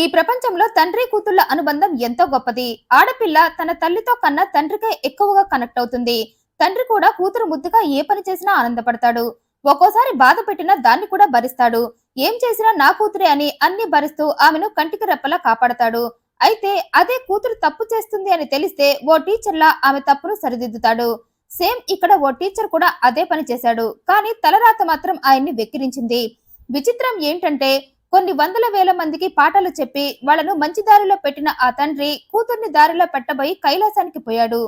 ఈ ప్రపంచంలో తండ్రి కూతుళ్ల అనుబంధం ఎంతో గొప్పది. ఆడపిల్ల తన తల్లితో కన్నా తండ్రికే ఎక్కువగా కనెక్ట్ అవుతుంది. తండ్రి కూడా కూతురు ముద్దుగా ఏ పని చేసినా ఆనందపడతాడు. ఒక్కోసారి బాధ పెట్టినా దాన్ని కూడా భరిస్తాడు. ఏం చేసినా నా కూతురే అని అన్ని భరిస్తూ ఆమెను కంటికి రెప్పలా కాపాడతాడు. అయితే అదే కూతురు తప్పు చేస్తుంది అని తెలిస్తే ఓ టీచర్లా ఆమె తప్పును సరిదిద్దుతాడు. సేమ్ ఇక్కడ ఓ టీచర్ కూడా అదే పని చేశాడు. కానీ తలరాత మాత్రం ఆయన్ని వెక్కిరించింది. విచిత్రం ఏంటంటే కొన్ని వందల వేల మందికి పాఠాలు చెప్పి వాళ్లను మంచి దారిలో పెట్టిన ఆ తండ్రి కూతుర్ని దారిలో పెట్టబోయి కైలాసానికి పోయాడు.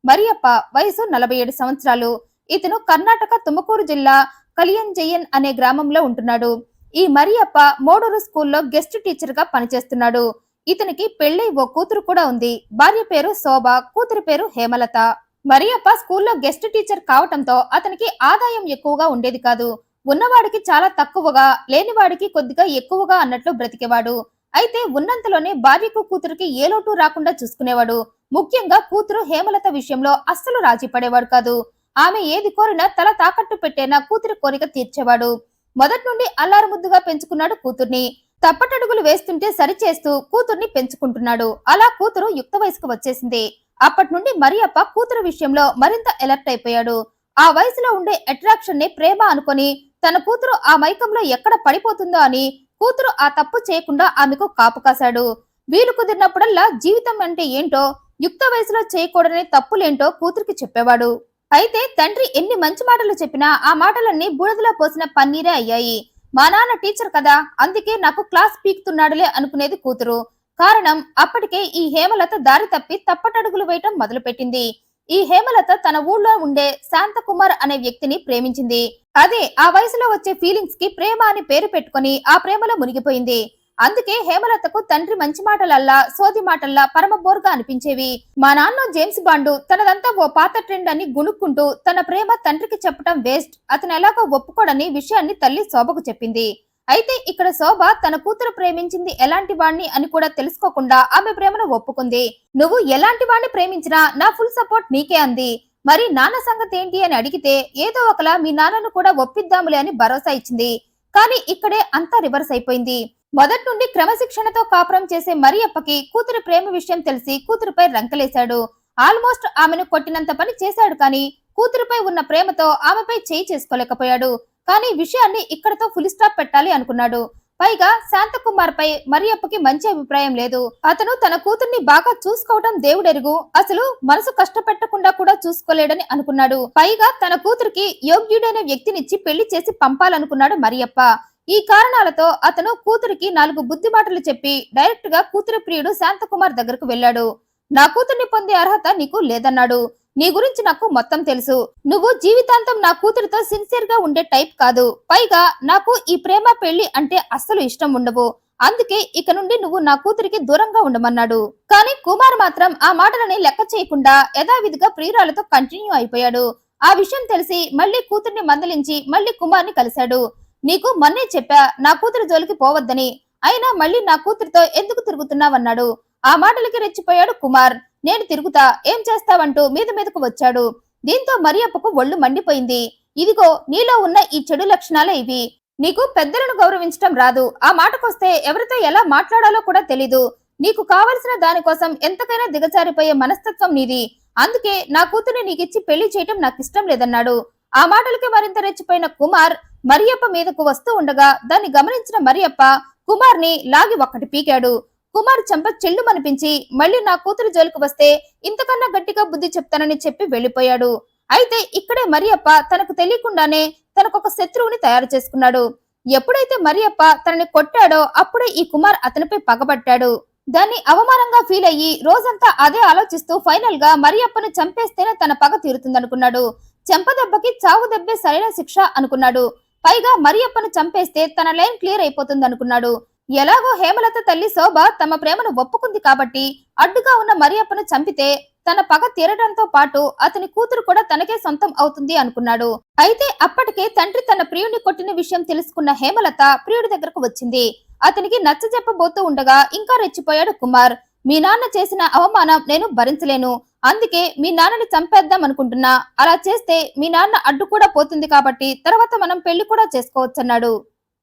మరియప్ప వయసు 47 సంవత్సరాలు. ఇతను కర్ణాటక తుమకూరు జిల్లా కలియంజయ్యన్ అనే గ్రామంలో ఉంటున్నాడు. ఈ మరియప్ప మోడూరు స్కూల్లో గెస్ట్ టీచర్ గా పనిచేస్తున్నాడు. ఇతనికి పెళ్లి ఓ కూతురు కూడా ఉంది. భార్య పేరు శోభ, కూతురు పేరు హేమలత. మరియప్ప స్కూల్లో గెస్ట్ టీచర్ కావటంతో అతనికి ఆదాయం ఎక్కువగా ఉండేది కాదు. ఉన్నవాడికి చాలా తక్కువగా, లేనివాడికి కొద్దిగా ఎక్కువగా అన్నట్లు బ్రతికేవాడు. అయితే ఉన్నంతలోనే భార్యకు కూతురికి ఏ లోటు రాకుండా చూసుకునేవాడు. ముఖ్యంగా కూతురు హేమలత విషయంలో అస్సలు రాజీ పడేవాడు కాదు. ఆమె ఏది కోరినా తల తాకట్టు పెట్టేనా కూతురి కోరిక తీర్చేవాడు. మొదటి నుండి అల్లారు ముద్దుగా పెంచుకున్నాడు కూతుర్ని. తప్పటడుగులు వేస్తుంటే సరిచేస్తూ కూతుర్ని పెంచుకుంటున్నాడు. అలా కూతురు యుక్త వయసుకు వచ్చేసింది. అప్పటి నుండి మరియప్ప కూతురు విషయంలో మరింత ఎలర్ట్ అయిపోయాడు. ఆ వయసులో ఉండే అట్రాక్షన్ ని ప్రేమ అనుకొని తన కూతురు ఆ మైకంలో ఎక్కడ పడిపోతుందో అని కూతురు ఆ తప్పు చేయకుండా ఆమెకు కాపు కాశాడు. వీలు కుదిరినప్పుడల్లా జీవితం అంటే ఏంటో, యుక్త వయసులో చేయకూడని తప్పులేంటో కూతురికి చెప్పేవాడు. అయితే తండ్రి ఎన్ని మంచి మాటలు చెప్పినా ఆ మాటలన్నీ బూడిదలో పోసిన పన్నీరే అయ్యాయి. మా నాన్న టీచర్ కదా, అందుకే నాకు క్లాస్ పీకుతున్నాడులే అనుకునేది కూతురు. కారణం అప్పటికే ఈ హేమలత దారి తప్పి తప్పటడుగులు వేయటం మొదలుపెట్టింది. ఈ హేమలత తన ఊళ్ళో ఉండే శాంతకుమార్ అనే వ్యక్తిని ప్రేమించింది. అదే ఆ వయసులో వచ్చే ఫీలింగ్స్ కి ప్రేమ అని పేరు పెట్టుకుని ఆ ప్రేమలో మునిగిపోయింది. అందుకే హేమలతకు తండ్రి మంచి మాటలల్లా సోది మాటల్లా పరమ బోర్గా అనిపించేవి. మా నాన్న జేమ్స్ బాండు తనదంతా ఓ పాత ట్రెండ్ అని గుణుక్కుంటూ తన ప్రేమ తండ్రికి చెప్పడం వేస్ట్, అతను ఎలాగో ఒప్పుకోడని విషయాన్ని తల్లి శోభకు చెప్పింది. అయితే ఇక్కడ శోభ తన కూతురు ప్రేమించింది ఎలాంటి వాణ్ణి అని కూడా తెలుసుకోకుండా ఆమె ప్రేమను ఒప్పుకుంది. నువ్వు ఎలాంటి వాణ్ణి ప్రేమించినా నా ఫుల్ సపోర్ట్ నీకే అంది. మరి నాన్న సంగతి ఏంటి అని అడిగితే ఏదో ఒకలా మీ నాన్నను కూడా ఒప్పిద్దాములే అని భరోసా ఇచ్చింది. కానీ ఇక్కడే అంతా రివర్స్ అయిపోయింది. మొదటి నుండి క్రమశిక్షణతో కాపురం చేసే మరియప్పకి కూతురి ప్రేమ విషయం తెలిసి కూతురుపై రంకలేశాడు. ఆల్మోస్ట్ ఆమెను కొట్టినంత పని చేశాడు. కానీ కూతురుపై ఉన్న ప్రేమతో ఆమెపై చేయి చేసుకోలేకపోయాడు. కానీ విషయాన్ని ఇక్కడతో ఫుల్ స్టాప్ పెట్టాలి అనుకున్నాడు. పైగా శాంతకుమార్ పై మరియప్పకి మంచి అభిప్రాయం లేదు. అతను తన కూతుర్ని బాగా చూసుకోవడం దేవుడెరుగు, అసలు మనసు కష్టపెట్టకుండా కూడా చూసుకోలేడని అనుకున్నాడు. పైగా తన కూతురికి యోగ్యుడైన వ్యక్తినిచ్చి పెళ్లి చేసి పంపాలనుకున్నాడు మరియప్ప. ఈ కారణాలతో అతను కూతురికి 4 బుద్ధి మాటలు చెప్పి డైరెక్ట్ గా కూతురి ప్రియుడు శాంతకుమార్ దగ్గరకు వెళ్ళాడు. నా కూతుర్ని పొందే అర్హత నీకు లేదన్నాడు. నీ గురించి నాకు మొత్తం తెలుసు. నువ్వు జీవితాంతం నా కూతురితో సిన్సియర్ గా ఉండే టైప్ కాదు. పైగా నాకు ఈ ప్రేమ పెళ్లి అంటే అస్సలు ఇష్టం ఉండవు. అందుకే ఇక నుండి నువ్వు నా కూతురికి దూరంగా ఉండమన్నాడు. కానీ కుమార్ మాత్రం ఆ మాటలని లెక్క చేయకుండా యథావిధిగా ప్రియురాలతో కంటిన్యూ అయిపోయాడు. ఆ విషయం తెలిసి మళ్లీ కూతుర్ని మందలించి మళ్లీ కుమార్ని కలిశాడు. నీకు మొన్నే చెప్పా నా కూతురు జోలికి పోవద్దని, అయినా మళ్లీ నా కూతురితో ఎందుకు తిరుగుతున్నావన్నాడు. ఆ మాటలకి రెచ్చిపోయాడు కుమార్. నేను తిరుగుతా, ఏం చేస్తావంటూ మీద మీదకు వచ్చాడు. దీంతో మరియప్పకు ఒళ్ళు మండిపోయింది. ఇదిగో నీలో ఉన్న ఈ చెడు లక్షణాలే ఇవి. నీకు పెద్దలను గౌరవించటం రాదు. ఆ మాటకొస్తే ఎవరితో ఎలా మాట్లాడాలో కూడా తెలీదు. నీకు కావలసిన దానికోసం ఎంతకైనా దిగజారిపోయే మనస్తత్వం నీది. అందుకే నా కూతుర్ని నీకిచ్చి పెళ్లి చేయటం నాకు ఇష్టం లేదన్నాడు. ఆ మాటలకి మరింత రెచ్చిపోయిన కుమార్ మరియప్ప మీదకు వస్తూ ఉండగా దాన్ని గమనించిన మరియప్ప కుమార్ని లాగి ఒక్కటి పీకాడు. కుమార్ చెంప చెల్లుమనిపించి మళ్లీ నా కూతురు జోలికి వస్తే ఇంతకన్నా గట్టిగా బుద్ధి చెప్తానని చెప్పి వెళ్లిపోయాడు. అయితే ఇక్కడే మరియప్ప తనకు తెలియకుండానే తనకొక శత్రువుని తయారు చేసుకున్నాడు. ఎప్పుడైతే మరియప్ప తనని కొట్టాడో అప్పుడే ఈ కుమార్ అతనిపై పగబట్టాడు. దాన్ని అవమానంగా ఫీల్ అయ్యి రోజంతా అదే ఆలోచిస్తూ ఫైనల్ గా మరియప్పను చంపేస్తేనే తన పగ తీరుతుందనుకున్నాడు. చెంపదెబ్బకి చావు దెబ్బే సరైన శిక్ష అనుకున్నాడు. పైగా మరియప్పను చంపేస్తే తన లైన్ క్లియర్ అయిపోతుంది అనుకున్నాడు. ఎలాగో హేమలత తల్లి శోభ తమ ప్రేమను ఒప్పుకుంది కాబట్టి అడ్డుగా ఉన్న మరియప్పను చంపితే తన పగ తీరడంతో పాటు అతని కూతురు కూడా తనకే సొంతం అవుతుంది అనుకున్నాడు. అయితే అప్పటికే తండ్రి తన ప్రియుడిని కొట్టిన విషయం తెలుసుకున్న హేమలత ప్రియుడి దగ్గరకు వచ్చింది. అతనికి నచ్చజెప్పబోతూ ఉండగా ఇంకా రెచ్చిపోయాడు కుమార్. మీ నాన్న చేసిన అవమానం నేను భరించలేను, అందుకే మీ నాన్నని చంపేద్దాం అనుకుంటున్నా. అలా చేస్తే మీ నాన్న అడ్డు కూడా పోతుంది కాబట్టి తర్వాత మనం పెళ్లి కూడా చేసుకోవచ్చన్నాడు.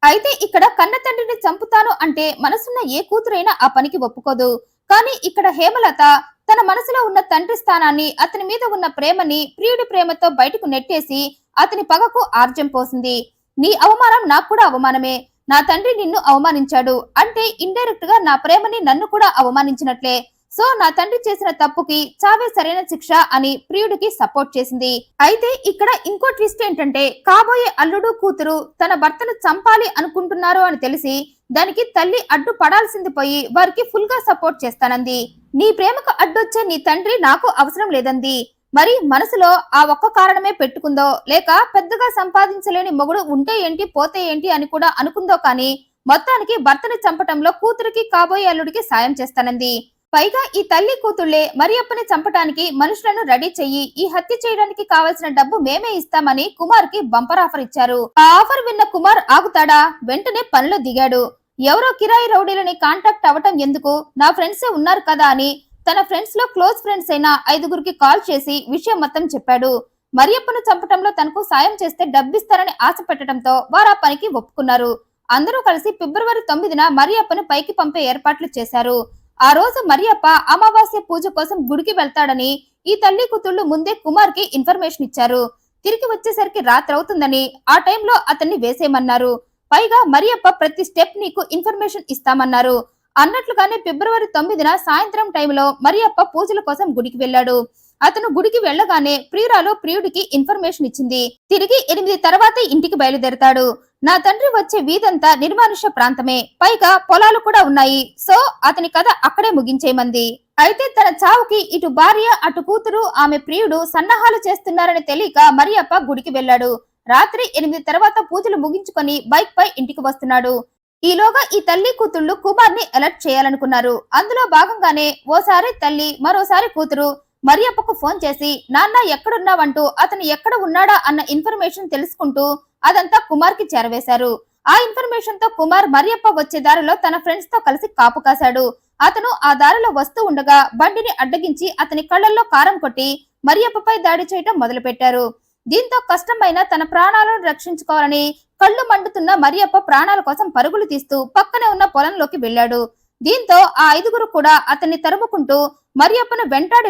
అయితే ఇక్కడ కన్న తండ్రిని చంపుతాను అంటే మనసున్న ఏ కూతురైనా ఆ పనికి ఒప్పుకోదు. కానీ ఇక్కడ హేమలత తన మనసులో ఉన్న తండ్రి స్థానాన్ని, అతని మీద ఉన్న ప్రేమని ప్రియుడి ప్రేమతో బయటకు నెట్టేసి అతని పగకు ఆర్జం పోసింది. నీ అవమానం నాకు కూడా అవమానమే. నా తండ్రి నిన్ను అవమానించాడు అంటే ఇండైరెక్ట్ గా నా ప్రేమని నన్ను కూడా అవమానించినట్లే. సో నా తండ్రి చేసిన తప్పుకి చావే సరైన శిక్ష అని ప్రియుడికి సపోర్ట్ చేసింది. అయితే ఇక్కడ ఇంకో ట్విస్ట్ ఏంటంటే కాబోయే అల్లుడు కూతురు తన భర్తను చంపాలి అనుకుంటున్నారు అని తెలిసి దానికి తల్లి అడ్డు పడాల్సింది పోయి వారికి ఫుల్ గా సపోర్ట్ చేస్తానంది. నీ ప్రేమకు అడ్డొచ్చే నీ తండ్రి నాకు అవసరం లేదంది. మరి మనసులో ఆ ఒక్క కారణమే పెట్టుకుందో లేక పెద్దగా సంపాదించలేని మొగుడు ఉంటే ఏంటి పోతే ఏంటి అని కూడా అనుకుందో కానీ మొత్తానికి భర్తని చంపటంలో కూతురికి కాబోయే అల్లుడికి సాయం చేస్తానంది. పైగా ఈ తల్లి కూతుళ్లే మరియప్పని చంపటానికి మనుషులను రెడీ చెయ్యి, ఈ హత్య చేయడానికి కావలసిన డబ్బు మేమే ఇస్తామని కుమార్ కి బంపర్ ఆఫర్ ఇచ్చారు. ఆ ఆఫర్ విన్న కుమార్ ఆగుతాడా? వెంటనే పనిలో దిగాడు. ఎవరో కిరాయి రౌడీలని కాంటాక్ట్ అవ్వటం ఎందుకు, నా ఫ్రెండ్సే ఉన్నారు కదా అని తన ఫ్రెండ్స్ లో క్లోజ్ ఫ్రెండ్స్ అయిన 5గురికి కాల్ చేసి విషయం మొత్తం చెప్పాడు. మరియప్పను చంపటంలో తనకు సాయం చేస్తే డబ్బిస్తారని ఆశ పెట్టడంతో వారు ఆ పనికి ఒప్పుకున్నారు. అందరూ కలిసి ఫిబ్రవరి 9న మరియప్పను పైకి పంపే ఏర్పాట్లు చేశారు. ఆ రోజు మరియప్ప అమావాస్య పూజ కోసం గుడికి వెళ్తాడని ఈ తల్లి కూతుళ్లు ముందే కుమార్ కి ఇన్ఫర్మేషన్ ఇచ్చారు. తిరిగి వచ్చేసరికి రాత్రి అవుతుందని ఆ టైంలో అతన్ని వేసేయమన్నారు. పైగా మరియప్ప ప్రతి స్టెప్ నీకు ఇన్ఫర్మేషన్ ఇస్తామన్నారు. అన్నట్లుగానే ఫిబ్రవరి 9న సాయంత్రం టైంలో మరియప్ప పూజల కోసం గుడికి వెళ్ళాడు. అతను గుడికి వెళ్లగానే ప్రియురాలు ప్రియుడికి ఇన్ఫర్మేషన్ ఇచ్చింది. తిరిగి 8 తర్వాత ఇంటికి బయలుదేరతాడు. నా తండ్రి వచ్చే వీధంతా నిర్మానుష్య ప్రాంతమే, పైగా పొలాలు కూడా ఉన్నాయి. సో అతని కథ అక్కడే ముగించేయమంది. అయితే తన చావుకి ఇటు భార్య అటు కూతురు ఆమె ప్రియుడు సన్నాహాలు చేస్తున్నారని తెలియక మరియప్ప గుడికి వెళ్ళాడు. రాత్రి 8 తర్వాత పూజలు ముగించుకొని బైక్ పై ఇంటికి వస్తున్నాడు. ఈలోగా ఈ తల్లి కూతుళ్లు కుమార్ ని అలర్ట్ చేయాలనుకున్నారు. అందులో భాగంగానే ఓసారి తల్లి మరోసారి కూతురు మరియప్పకు ఫోన్ చేసి నాన్న ఎక్కడున్నావంటూ అతను ఎక్కడ ఉన్నాడా అన్న ఇన్ఫర్మేషన్ తెలుసుకుంటూ అదంతా కుమార్ కి చేరవేశారు. ఆ ఇన్ఫర్మేషన్ తో కుమార్ మరియప్ప వచ్చే దారిలో తన ఫ్రెండ్స్ తో కలిసి కాపు కాశాడు. అతను ఆ దారిలో వస్తూ ఉండగా బండిని అడ్డగించి అతని కళ్ళల్లో కారం కొట్టి మరియప్పపై దాడి చేయడం మొదలు పెట్టారు. దీంతో కష్టమైన తన ప్రాణాలను రక్షించుకోవాలని కళ్ళు మండుతున్న మరియప్ప ప్రాణాల కోసం పరుగులు తీస్తూ పక్కనే ఉన్న పొలంలోకి వెళ్లాడు. దీంతో ఆ 5గురు కూడా అతన్ని తరుముకుంటూ మరియప్పను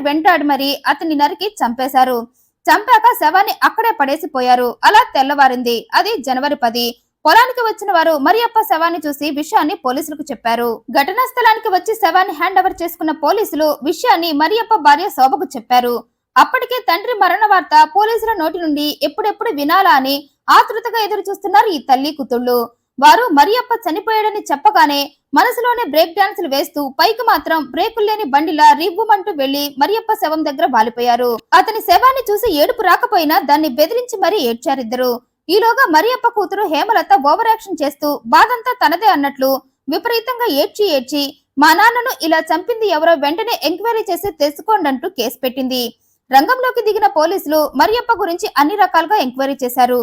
వెంటాడి మరి అతన్ని నరికి చంపేశారు. చంపాక శవాన్ని అక్కడే పడేసిపోయారు. అలా తెల్లవారింది. అది జనవరి 10. పొలానికి వచ్చిన వారు మరియప్ప శవాన్ని చూసి విషయాన్ని పోలీసులకు చెప్పారు. ఘటనా స్థలానికి వచ్చి శవాన్ని హ్యాండ్ ఓవర్ చేసుకున్న పోలీసులు విషయాన్ని మరియప్ప భార్య శోభకు చెప్పారు. అప్పటికే తండ్రి మరణ వార్త పోలీసుల నోటి నుండి ఎప్పుడెప్పుడు వినాలా అని ఆతృతగా ఎదురు చూస్తున్నారు ఈ తల్లి కూతుళ్లు. వారు మరియప్ప చనిపోయాడని చెప్పగానే మనసులోనే బ్రేక్ డాన్సులు వేస్తూ పైకి మాత్రం బ్రేకులు లేని బండిలా రివ్వుమంటూ వెళ్లి మరియప్ప శవం దగ్గర వాలిపోయారు. అతని శవాన్ని చూసి ఏడుపు రాకపోయినా దాన్ని బెదిరించి మరీ ఏడ్చారిద్దరు. ఈలోగా మరియప్ప కూతురు హేమలత ఓవర్ యాక్షన్ చేస్తూ బాధంతా తనదే అన్నట్లు విపరీతంగా ఏడ్చి మా నాన్నను ఇలా చంపింది ఎవరో వెంటనే ఎంక్వైరీ చేసి తెలుసుకోండంటూ కేసు పెట్టింది. రంగంలోకి దిగిన పోలీసులు మరియప్ప గురించి అన్ని రకాలుగా ఎంక్వైరీ చేశారు.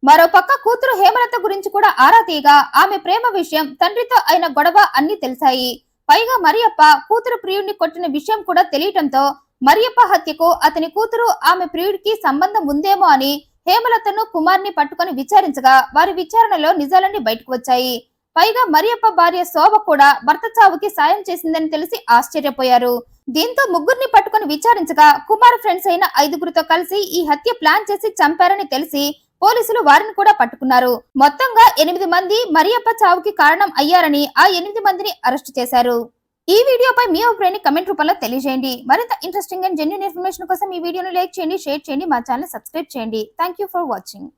మరోపక్క కూతురు హేమలత గురించి కూడా ఆరా తీయగా ఆమె ప్రేమ విషయం, తండ్రితో అయిన గొడవ అన్ని తెలిసాయి. పైగా మరియప్ప కూతురు ప్రియుడిని కొట్టిన విషయం కూడా తెలియటంతో మరియప్ప హత్యకు అతని కూతురు ఆమె ప్రియుడికి సంబంధం ఉందేమో అని హేమలతను కుమార్ని పట్టుకుని విచారించగా వారి విచారణలో నిజాలన్నీ బయటకు వచ్చాయి. పైగా మరియప్ప భార్య శోభ కూడా భర్త చావుకి సాయం చేసిందని తెలిసి ఆశ్చర్యపోయారు. దీంతో ముగ్గురిని పట్టుకుని విచారించగా కుమార్ ఫ్రెండ్స్ అయిన 5గురితో కలిసి ఈ హత్య ప్లాన్ చేసి చంపారని తెలిసి పోలీసులు వారిని కూడా పట్టుకున్నారు. మొత్తంగా 8 మంది మరియప్ప చావుకి కారణం అయ్యారని ఆ 8 మందిని అరెస్ట్ చేశారు. ఈ వీడియోపై మీ అభిప్రాయాన్ని కమెంట్ రూపంలో తెలియజేయండి. మరింత ఇంట్రెస్టింగ్ అండ్ జెన్యూన్ ఇన్ఫర్మేషన్ కోసం ఈ వీడియోను లైక్ చేయండి, షేర్ చేయండి, మా ఛానల్ సబ్స్క్రైబ్ చేయండి. Thank you for watching.